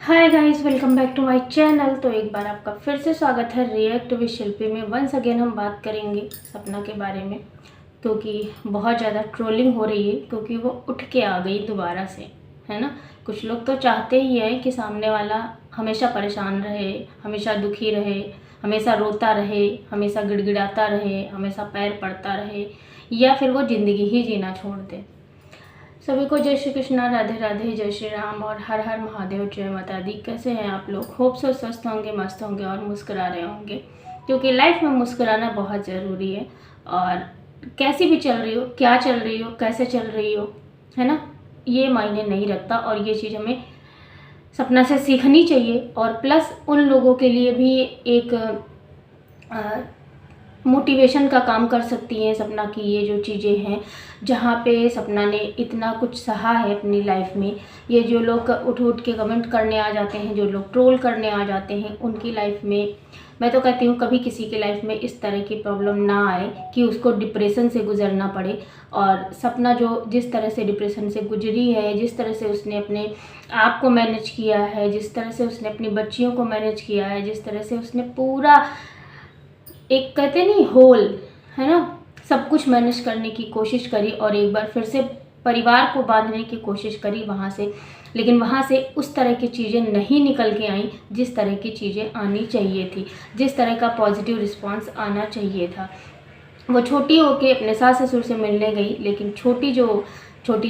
Hi guys, welcome back to my channel. तो एक बार आपका फिर से स्वागत है रिएक्ट विद शिल्पी में। वंस अगेन हम बात करेंगे सपना के बारे में, क्योंकि बहुत ज़्यादा ट्रोलिंग हो रही है क्योंकि वो उठ के आ गई दोबारा से, है ना। कुछ लोग तो चाहते ही हैं कि सामने वाला हमेशा परेशान रहे, हमेशा दुखी रहे, हमेशा रोता रहे, हमेशा गिड़गिड़ाता रहे, हमेशा पैर पड़ता रहे, या फिर वो ज़िंदगी ही जीना छोड़ दे। सभी को जय श्री कृष्णा, राधे राधे, जय श्री राम और हर हर महादेव, जय माता दी। कैसे हैं आप लोग? होप सो स्वस्थ होंगे, मस्त होंगे और मुस्कुरा रहे होंगे, क्योंकि लाइफ में मुस्कुराना बहुत ज़रूरी है। और कैसी भी चल रही हो, क्या चल रही हो, कैसे चल रही हो, है ना, ये मायने नहीं रखता। और ये चीज़ हमें सपना से सीखनी चाहिए। और प्लस उन लोगों के लिए भी एक मोटिवेशन का काम कर सकती हैं सपना की ये जो चीज़ें हैं, जहाँ पे सपना ने इतना कुछ सहा है अपनी लाइफ में। ये जो लोग उठ उठ के कमेंट करने आ जाते हैं, जो लोग ट्रोल करने आ जाते हैं, उनकी लाइफ में मैं तो कहती हूँ कभी किसी की लाइफ में इस तरह की प्रॉब्लम ना आए कि उसको डिप्रेशन से गुजरना पड़े। और सपना जो जिस तरह से डिप्रेशन से गुजरी है, जिस तरह से उसने अपने आप को मैनेज किया है, जिस तरह से उसने अपनी बच्चियों को मैनेज किया है, जिस तरह से उसने पूरा एक कहते नहीं होल, है ना, सब कुछ मैनेज करने की कोशिश करी और एक बार फिर से परिवार को बांधने की कोशिश करी वहाँ से। लेकिन वहाँ से उस तरह की चीज़ें नहीं निकल के आई जिस तरह की चीज़ें आनी चाहिए थी, जिस तरह का पॉजिटिव रिस्पांस आना चाहिए था। वो छोटी होके अपने सास ससुर से मिलने गई, लेकिन छोटी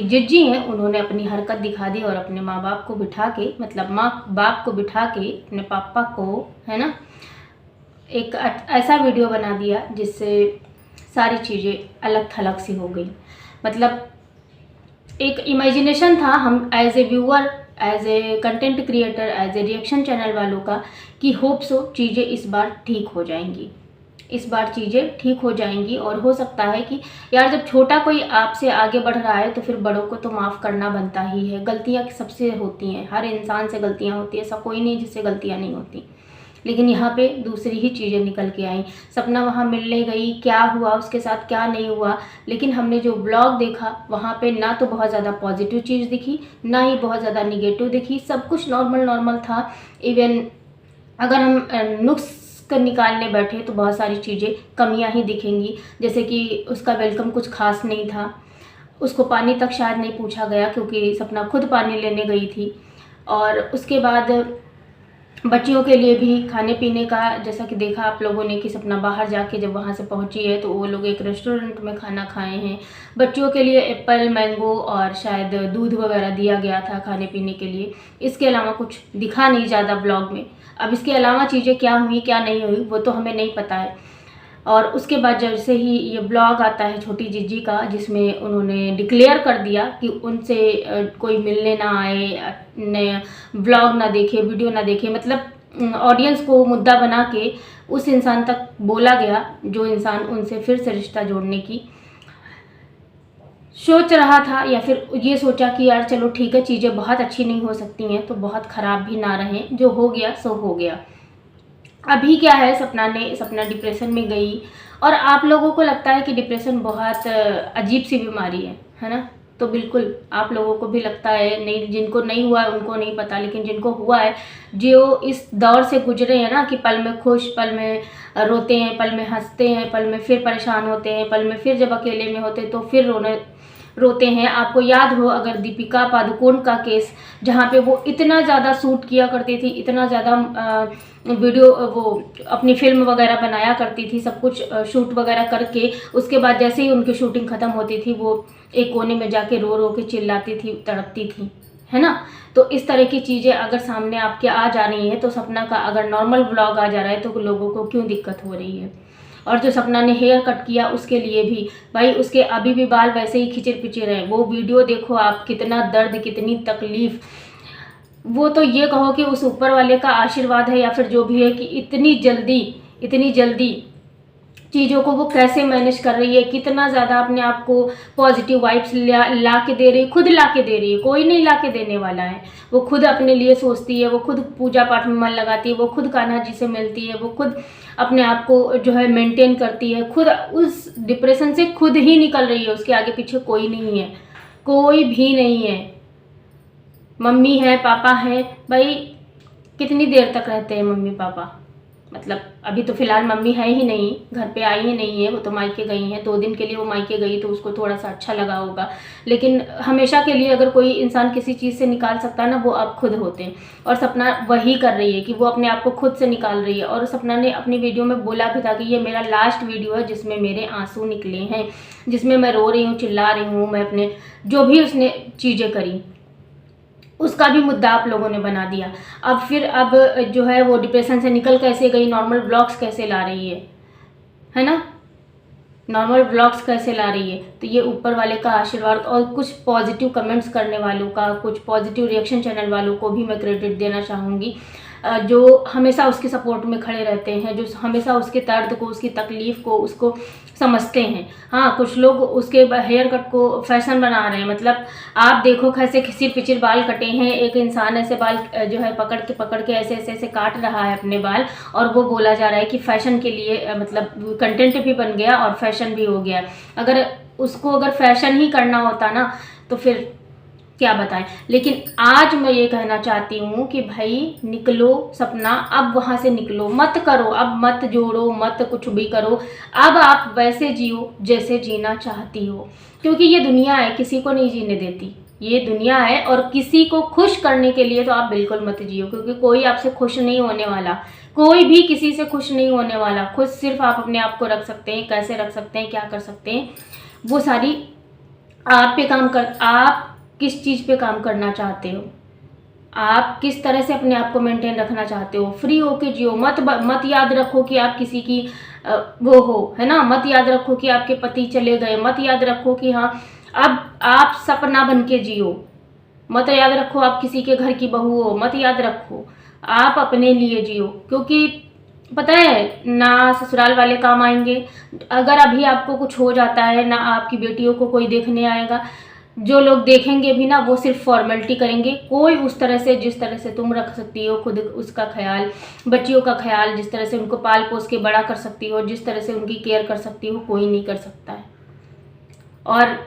जिज्जी हैं, उन्होंने अपनी हरकत दिखा दी और अपने माँ बाप को बिठा के, मतलब माँ बाप को बिठा के अपने पापा को, है ना, एक ऐसा वीडियो बना दिया जिससे सारी चीज़ें अलग थलग सी हो गई। मतलब एक इमेजिनेशन था हम as a viewer, as a content creator, as a reaction channel वालों का, कि होप सो चीज़ें इस बार ठीक हो जाएंगी, इस बार चीज़ें ठीक हो जाएंगी। और हो सकता है कि यार जब छोटा कोई आपसे आगे बढ़ रहा है तो फिर बड़ों को तो माफ़ करना बनता ही है। गलतियाँ सबसे होती हैं, हर इंसान से गलतियाँ होती है, ऐसा कोई नहीं जिससे गलतियाँ नहीं होती। लेकिन यहाँ पे दूसरी ही चीज़ें निकल के आई। सपना वहाँ मिलने गई, क्या हुआ उसके साथ, क्या नहीं हुआ, लेकिन हमने जो ब्लॉग देखा वहाँ पे ना तो बहुत ज़्यादा पॉजिटिव चीज़ दिखी, ना ही बहुत ज़्यादा निगेटिव दिखी। सब कुछ नॉर्मल नॉर्मल था। इवन अगर हम नुक्स निकालने बैठे तो बहुत सारी चीज़ें कमियाँ ही दिखेंगी। जैसे कि उसका वेलकम कुछ खास नहीं था, उसको पानी तक शायद नहीं पूछा गया क्योंकि सपना खुद पानी लेने गई थी। और उसके बाद बच्चियों के लिए भी खाने पीने का, जैसा कि देखा आप लोगों ने कि सपना बाहर जाके जब वहाँ से पहुँची है तो वो लोग एक रेस्टोरेंट में खाना खाए हैं। बच्चियों के लिए एप्पल, मैंगो और शायद दूध वगैरह दिया गया था खाने पीने के लिए। इसके अलावा कुछ दिखा नहीं ज़्यादा ब्लॉग में। अब इसके अलावा चीज़ें क्या हुई क्या नहीं हुई वो तो हमें नहीं पता है। और उसके बाद जैसे ही ये ब्लॉग आता है छोटी जिज्जी का, जिसमें उन्होंने डिक्लेयर कर दिया कि उनसे कोई मिलने ना आए, ब्लॉग ना देखे, वीडियो ना देखे, मतलब ऑडियंस को मुद्दा बना के उस इंसान तक बोला गया जो इंसान उनसे फिर से रिश्ता जोड़ने की सोच रहा था, या फिर ये सोचा कि यार चलो ठीक है, चीज़ें बहुत अच्छी नहीं हो सकती हैं तो बहुत ख़राब भी ना रहें, जो हो गया सो हो गया। अभी क्या है, सपना डिप्रेशन में गई। और आप लोगों को लगता है कि डिप्रेशन बहुत अजीब सी बीमारी है ना, तो बिल्कुल आप लोगों को भी लगता है। नहीं, जिनको नहीं हुआ है उनको नहीं पता, लेकिन जिनको हुआ है, जो इस दौर से गुजरे हैं ना, कि पल में खुश, पल में रोते हैं, पल में हंसते हैं, पल में फिर परेशान होते हैं, पल में फिर जब अकेले में होते तो फिर रोते हैं। आपको याद हो अगर दीपिका पादुकोण का केस, जहाँ पे वो इतना ज़्यादा शूट किया करती थी, इतना ज़्यादा वीडियो, वो अपनी फिल्म वगैरह बनाया करती थी, सब कुछ शूट वगैरह करके, उसके बाद जैसे ही उनकी शूटिंग ख़त्म होती थी वो एक कोने में जाके रो रो के चिल्लाती थी, तड़पती थी, है ना। तो इस तरह की चीज़ें अगर सामने आपके आ जा रही हैं, तो सपना का अगर नॉर्मल ब्लॉग आ जा रहा है तो लोगों को क्यों दिक्कत हो रही है। और जो सपना ने हेयर कट किया उसके लिए भी भाई, उसके अभी भी बाल वैसे ही खिचर पिचर हैं। वो वीडियो देखो आप, कितना दर्द, कितनी तकलीफ। वो तो ये कहो कि उस ऊपर वाले का आशीर्वाद है या फिर जो भी है, कि इतनी जल्दी चीज़ों को वो कैसे मैनेज कर रही है, कितना ज़्यादा अपने आप को पॉजिटिव वाइब्स ला के दे रही है, खुद ला के दे रही है, कोई नहीं ला के देने वाला है। वो खुद अपने लिए सोचती है, वो खुद पूजा पाठ में मन लगाती है, वो खुद कान्हा जी से मिलती है, वो खुद अपने आप को जो है मेंटेन करती है, खुद उस डिप्रेशन से खुद ही निकल रही है। उसके आगे पीछे कोई नहीं है, कोई भी नहीं है। मम्मी है, पापा है, भाई कितनी देर तक रहते हैं मम्मी पापा? मतलब अभी तो फ़िलहाल मम्मी है ही नहीं, घर पे आई ही नहीं है, वो तो मायके गई हैं। 2 दिन के लिए वो मायके गई तो उसको थोड़ा सा अच्छा लगा होगा, लेकिन हमेशा के लिए अगर कोई इंसान किसी चीज़ से निकाल सकता है ना, वो आप खुद होते हैं। और सपना वही कर रही है कि वो अपने आप को खुद से निकाल रही है। और सपना ने अपनी वीडियो में बोला भी था कि ये मेरा लास्ट वीडियो है जिसमें मेरे आंसू निकले हैं, जिसमें मैं रो रही हूँ, चिल्ला रही हूँ, मैं अपने जो भी उसने चीज़ें करी उसका भी मुद्दा आप लोगों ने बना दिया। अब जो है वो डिप्रेशन से निकल कैसे गई, नॉर्मल ब्लॉग्स कैसे ला रही है ना, नॉर्मल ब्लॉग्स कैसे ला रही है। तो ये ऊपर वाले का आशीर्वाद और कुछ पॉजिटिव कमेंट्स करने वालों का, कुछ पॉजिटिव रिएक्शन चैनल वालों को भी मैं क्रेडिट देना चाहूँगी, जो हमेशा उसके सपोर्ट में खड़े रहते हैं, जो हमेशा उसके दर्द को, उसकी तकलीफ़ को, उसको समझते हैं। हाँ, कुछ लोग उसके हेयर कट को फैशन बना रहे हैं। मतलब आप देखो कैसे खिसिर पिचिर बाल कटे हैं, एक इंसान ऐसे बाल जो है पकड़ के ऐसे ऐसे ऐसे काट रहा है अपने बाल, और वो बोला जा रहा है कि फ़ैशन के लिए, मतलब कंटेंट भी बन गया और फैशन भी हो गया। अगर फैशन ही करना होता ना तो फिर क्या बताएं। लेकिन आज मैं ये कहना चाहती हूँ कि भाई निकलो सपना, अब वहाँ से निकलो, मत करो, अब मत जोड़ो, मत कुछ भी करो। अब आप वैसे जियो जैसे जीना चाहती हो, क्योंकि ये दुनिया है, किसी को नहीं जीने देती। ये दुनिया है और किसी को खुश करने के लिए तो आप बिल्कुल मत जियो, क्योंकि कोई आपसे खुश नहीं होने वाला, कोई भी किसी से खुश नहीं होने वाला। खुश सिर्फ आप अपने आप को रख सकते हैं। कैसे रख सकते हैं, क्या कर सकते हैं, वो सारी आप पे काम कर। आप किस चीज़ पे काम करना चाहते हो, आप किस तरह से अपने आप को मेंटेन रखना चाहते हो, फ्री होके जियो। मत याद रखो कि आप किसी की वो हो, है ना। मत याद रखो कि आपके पति चले गए। मत याद रखो कि हाँ अब आप सपना बन के जियो। मत याद रखो आप किसी के घर की बहू हो। मत याद रखो, आप अपने लिए जियो, क्योंकि पता है ना ससुराल वाले काम आएंगे। अगर अभी आपको कुछ हो जाता है ना, आपकी बेटियों को कोई देखने आएगा। जो लोग देखेंगे भी ना, वो सिर्फ फॉर्मेलिटी करेंगे। कोई उस तरह से, जिस तरह से तुम रख सकती हो खुद उसका ख्याल, बच्चियों का ख्याल, जिस तरह से उनको पाल पोस के बड़ा कर सकती हो, जिस तरह से उनकी केयर कर सकती हो, कोई नहीं कर सकता है। और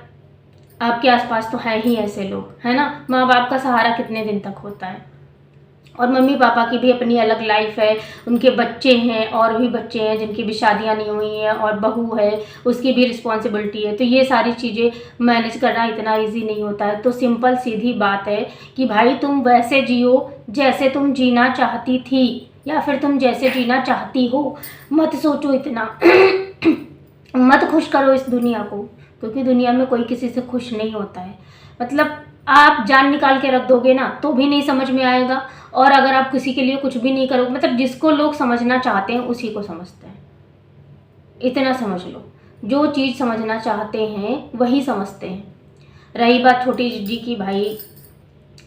आपके आसपास तो हैं ही ऐसे लोग, है ना। माँ बाप का सहारा कितने दिन तक होता है। और मम्मी पापा की भी अपनी अलग लाइफ है, उनके बच्चे हैं, और भी बच्चे हैं जिनकी भी शादियां नहीं हुई हैं, और बहू है, उसकी भी रिस्पॉन्सिबिलिटी है। तो ये सारी चीज़ें मैनेज करना इतना इजी नहीं होता है। तो सिंपल सीधी बात है कि भाई तुम वैसे जियो जैसे तुम जीना चाहती थी, या फिर तुम जैसे जीना चाहती हो। मत सोचो इतना मत खुश करो इस दुनिया को, क्योंकि दुनिया में कोई किसी से खुश नहीं होता है। मतलब आप जान निकाल के रख दोगे ना तो भी नहीं समझ में आएगा, और अगर आप किसी के लिए कुछ भी नहीं करोगे, मतलब जिसको लोग समझना चाहते हैं उसी को समझते हैं। इतना समझ लो, जो चीज़ समझना चाहते हैं वही समझते हैं। रही बात छोटी जी की, भाई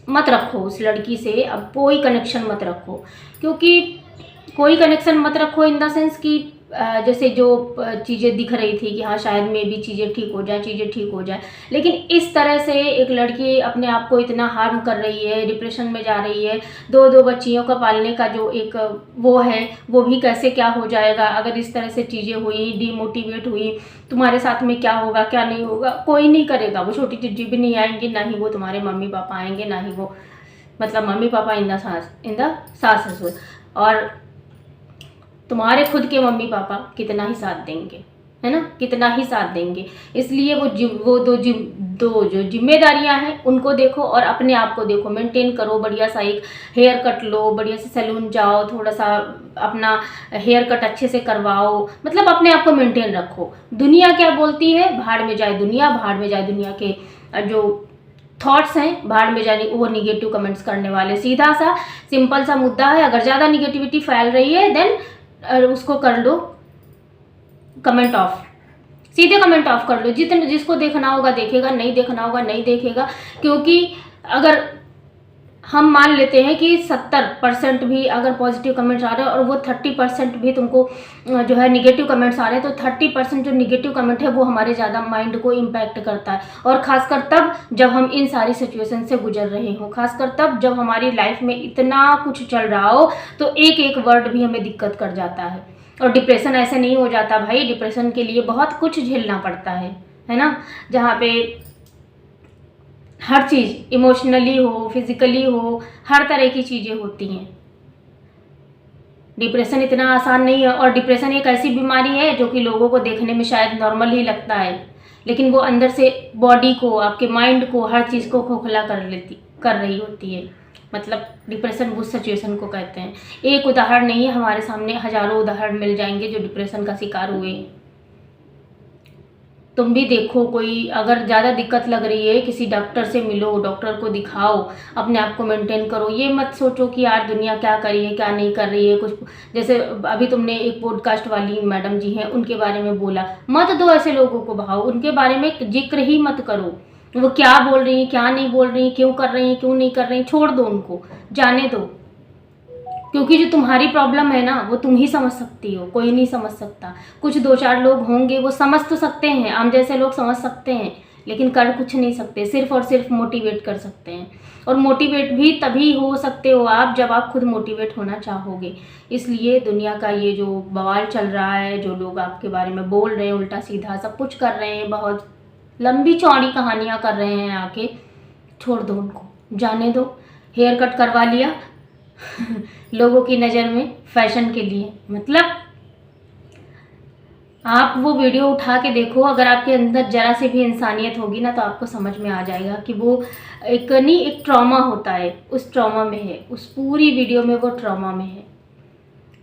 मत रखो उस लड़की से, अब कोई कनेक्शन मत रखो। क्योंकि कोई कनेक्शन मत रखो इन द सेंस कि जैसे जो चीज़ें दिख रही थी कि हाँ शायद में भी चीज़ें ठीक हो जाए, चीज़ें ठीक हो जाए। लेकिन इस तरह से एक लड़की अपने आप को इतना हार्म कर रही है, डिप्रेशन में जा रही है, दो बच्चियों का पालने का जो एक वो है, वो भी कैसे क्या हो जाएगा अगर इस तरह से चीज़ें हुई, डीमोटिवेट हुई। तुम्हारे साथ में क्या होगा क्या नहीं होगा, कोई नहीं करेगा। वो छोटी चिज्जी भी नहीं आएंगी, ना ही वो तुम्हारे मम्मी पापा आएंगे, ना ही वो मतलब मम्मी पापा इन द सास ससुर। और तुम्हारे खुद के मम्मी पापा कितना ही साथ देंगे, है ना, कितना ही साथ देंगे। इसलिए वो दो जो जिम्मेदारियां हैं उनको देखो और अपने आप को देखो, मेंटेन करो। बढ़िया सा एक हेयर कट लो, बढ़िया से सैलून जाओ, थोड़ा सा अपना हेयर कट अच्छे से करवाओ, मतलब अपने आप को मेंटेन रखो। दुनिया क्या बोलती है, भाड़ में जाए दुनिया, भाड़ में जाए दुनिया के जो थॉट्स हैं, भाड़ में जाने वो निगेटिव कमेंट्स करने वाले। सीधा सा सिंपल सा मुद्दा है, अगर ज़्यादा निगेटिविटी फैल रही है देन उसको कर लो कमेंट ऑफ, सीधे कमेंट ऑफ कर लो। जिसको देखना होगा देखेगा, नहीं देखना होगा नहीं देखेगा। क्योंकि अगर हम मान लेते हैं कि 70% भी अगर पॉजिटिव कमेंट्स आ रहे हैं और वो 30% भी तुमको जो है निगेटिव कमेंट्स आ रहे हैं, तो 30% जो निगेटिव कमेंट है वो हमारे ज़्यादा माइंड को इम्पैक्ट करता है। और ख़ासकर तब जब हम इन सारी सिचुएशन से गुजर रहे हों, खासकर तब जब हमारी लाइफ में इतना कुछ चल रहा हो, तो एक एक वर्ड भी हमें दिक्कत कर जाता है। और डिप्रेशन ऐसे नहीं हो जाता भाई, डिप्रेशन के लिए बहुत कुछ झेलना पड़ता है ना। जहाँ पे हर चीज़ इमोशनली हो, फिजिकली हो, हर तरह की चीज़ें होती हैं। डिप्रेशन इतना आसान नहीं है, और डिप्रेशन एक ऐसी बीमारी है जो कि लोगों को देखने में शायद नॉर्मल ही लगता है, लेकिन वो अंदर से बॉडी को, आपके माइंड को, हर चीज़ को खोखला कर रही होती है। मतलब डिप्रेशन उस सिचुएशन को कहते हैं। एक उदाहरण नहीं है, हमारे सामने हजारों उदाहरण मिल जाएंगे जो डिप्रेशन का शिकार हुए। तुम भी देखो, कोई अगर ज़्यादा दिक्कत लग रही है, किसी डॉक्टर से मिलो, डॉक्टर को दिखाओ, अपने आप को मेंटेन करो। ये मत सोचो कि यार दुनिया क्या कर रही है, क्या नहीं कर रही है। कुछ जैसे अभी तुमने एक पॉडकास्ट वाली मैडम जी हैं, उनके बारे में बोला, मत दो ऐसे लोगों को भाव, उनके बारे में जिक्र ही मत करो। वो क्या बोल रही हैं, क्या नहीं बोल रही हैं, क्यों कर रही हैं, क्यों नहीं कर रही हैं, छोड़ दो उनको, जाने दो। क्योंकि जो तुम्हारी प्रॉब्लम है ना, वो तुम ही समझ सकती हो, कोई नहीं समझ सकता। कुछ 2-4 लोग होंगे वो समझ तो सकते हैं, हम जैसे लोग समझ सकते हैं, लेकिन कर कुछ नहीं सकते, सिर्फ और सिर्फ मोटिवेट कर सकते हैं। और मोटिवेट भी तभी हो सकते हो आप जब आप खुद मोटिवेट होना चाहोगे। इसलिए दुनिया का ये जो बवाल चल रहा है, जो लोग आपके बारे में बोल रहे हैं, उल्टा सीधा सब कुछ कर रहे हैं, बहुत लंबी चौड़ी कहानियाँ कर रहे हैं आके, छोड़ दो उनको, जाने दो। हेयर कट करवा लिया लोगों की नज़र में फैशन के लिए, मतलब आप वो वीडियो उठा के देखो, अगर आपके अंदर जरा से भी इंसानियत होगी ना, तो आपको समझ में आ जाएगा कि वो एक ट्रॉमा होता है, उस ट्रॉमा में है, उस पूरी वीडियो में वो ट्रॉमा में है।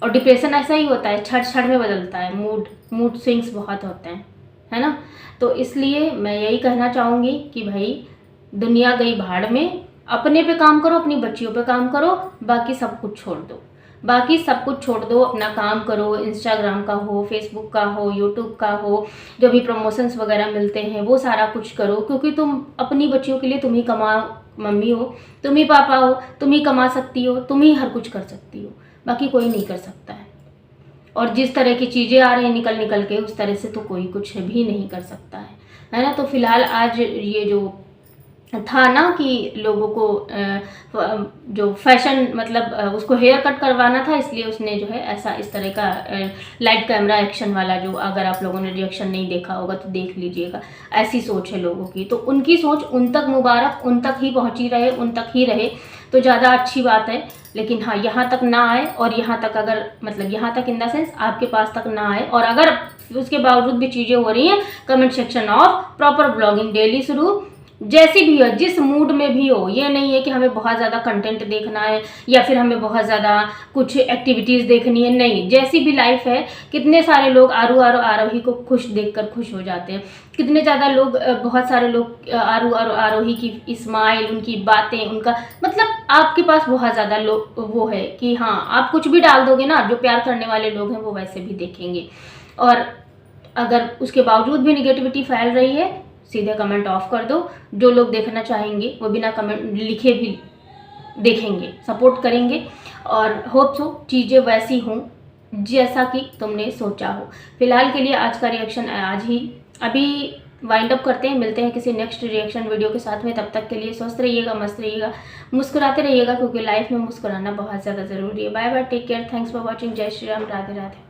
और डिप्रेशन ऐसा ही होता है, क्षण में बदलता है, मूड स्विंग्स बहुत होते हैं, है ना। तो इसलिए मैं यही कहना चाहूँगी कि भाई दुनिया गई भाड़ में, अपने पे काम करो, अपनी बच्चियों पे काम करो, बाकी सब कुछ छोड़ दो, बाकी सब कुछ छोड़ दो, अपना काम करो। इंस्टाग्राम का हो, फेसबुक का हो, यूट्यूब का हो, जो भी प्रमोशंस वगैरह मिलते हैं वो सारा कुछ करो, क्योंकि तुम अपनी बच्चियों के लिए तुम ही कमाओ, मम्मी हो, तुम ही पापा हो, तुम ही कमा सकती हो, तुम ही हर कुछ कर सकती हो, बाकी कोई नहीं कर सकता है। और जिस तरह की चीज़ें आ रही हैं निकल के, उस तरह से तो कोई कुछ भी नहीं कर सकता है ना। तो फिलहाल आज ये जो था ना कि लोगों को जो फैशन, मतलब उसको हेयर कट करवाना था, इसलिए उसने जो है ऐसा इस तरह का लाइट कैमरा एक्शन वाला, जो अगर आप लोगों ने रिएक्शन नहीं देखा होगा तो देख लीजिएगा। ऐसी सोच है लोगों की, तो उनकी सोच उन तक मुबारक, उन तक ही पहुंची रहे, उन तक ही रहे तो ज़्यादा अच्छी बात है। लेकिन हाँ, यहाँ तक ना आए, और यहाँ तक अगर मतलब यहाँ तक इन द सेंस आपके पास तक ना आए, और अगर उसके बावजूद भी चीज़ें हो रही हैं, comment section of, proper blogging daily शुरू, जैसी भी हो, जिस मूड में भी हो। ये नहीं है कि हमें बहुत ज़्यादा कंटेंट देखना है या फिर हमें बहुत ज़्यादा कुछ एक्टिविटीज़ देखनी है, नहीं, जैसी भी लाइफ है। कितने सारे लोग आरोही को खुश देखकर खुश हो जाते हैं, कितने ज़्यादा लोग, बहुत सारे लोग आरोही की स्माइल, उनकी बातें, उनका मतलब आपके पास बहुत ज़्यादा लोग वो है कि हाँ, आप कुछ भी डाल दोगे ना, जो प्यार करने वाले लोग हैं वो वैसे भी देखेंगे। और अगर उसके बावजूद भी निगेटिविटी फैल रही है, सीधे कमेंट ऑफ कर दो। जो लोग देखना चाहेंगे वो बिना कमेंट लिखे भी देखेंगे, सपोर्ट करेंगे, और होप सो चीज़ें वैसी हों जैसा कि तुमने सोचा हो। फिलहाल के लिए आज का रिएक्शन आज ही अभी वाइंड अप करते हैं, मिलते हैं किसी नेक्स्ट रिएक्शन वीडियो के साथ में। तब तक के लिए स्वस्थ रहिएगा, मस्त रहिएगा, मुस्कुराते रहिएगा, क्योंकि लाइफ में मुस्कुराना बहुत ज़्यादा ज़रूरी है। Bye bye, take care, thanks for watching, जय श्री राम, राधे राधे।